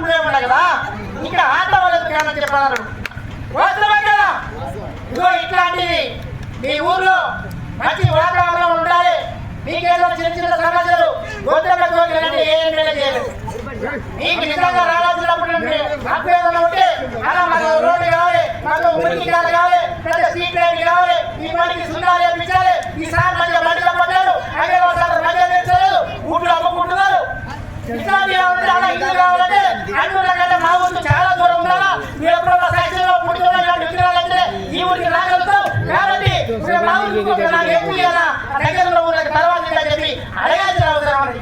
అప్పుడే ఉన్నాయి కదా, ఇక్కడ ఆట వాళ్ళకి కాదని చెప్పారు. వాస్తవం కదా? ఇదిగో ఇట్లాంటివి మీ ఊర్లో మంచి వాతావరణం ఉండాలి. మీకేదో చిన్న చిన్న సమస్యలు గొంతులకు ఏ ఎమ్మెల్యే చేయలేదు. మీకు నిజంగా రావాల్సినప్పుడు అభ్యర్థన ఉంటే అలా మాకు రోడ్డు కావాలి, మాకు ఉరికి కావాలి, పెద్ద స్ట్రీట్ లైట్ కావాలి, ఈ పనికి సున్నాలు వేయించాలి, ఈసారి మంచిగా మంచిగా పడ్డారు, అదే ఒకసారి మంచిగా తెచ్చలేదు, ఊళ్ళో అమ్ముకుంటున్నారు. ఇట్లాంటి ఇల్లు కావాలంటే అన్నుల కంటే మా ఊరికి చాలా దూరం ఉండాలా. మీరు ఎప్పుడో సైకిల్లో పుట్టుకున్నటువంటి విగ్రహాలంటే ఈ ఊరికి రాగలుగుతాం కాబట్టి మా ఊరికి నాకు ఎక్కువ కదా దగ్గరలో ఊరికి తర్వాత చెప్పి అడగాల్సిన అవసరం ఉంది.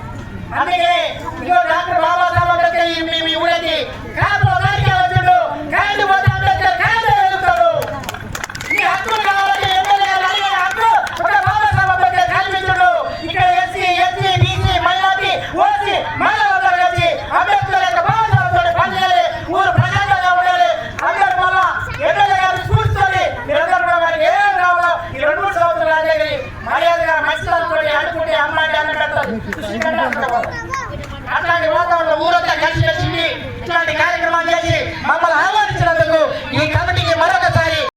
అందుకే ఇదిగో డాక్టర్ బాబాసాహెబ్ అంబేద్కర్ మీ ఊరికి కాపులో దానికి వచ్చాడు, కాయలు పోతే అంబేద్కర్ కాయలు వెళ్తాడు. ఈ హక్కులు కావాలంటే ఎమ్మెల్యే అడిగిన హక్కు ఒక బాబాసాహెబ్ అంబేద్కర్ కల్పించాడు. ఇక్కడ SC ST BC minority OC మహిళలందరూ కలిసి అంబేద్కర్ యొక్క బాబాసాహెబ్ పనిచేయాలి, ఊరు ప్రశాంతంగా ఉండాలి. అందరి వల్ల ఎమ్మెల్యే గారిని చూసుకొని మీరందరూ వారికి ఏం కావాలో ఈ 2-3 సంవత్సరాలు అదే మర్యాదగా మంచితనంతో అనుకుంటే అమ్మాయి అన్న పెడతారు. అట్లాంటి వాతావరణం ఊరంతా కలిసి వచ్చింది. ఇట్లాంటి కార్యక్రమాలు చేసి మమ్మల్ని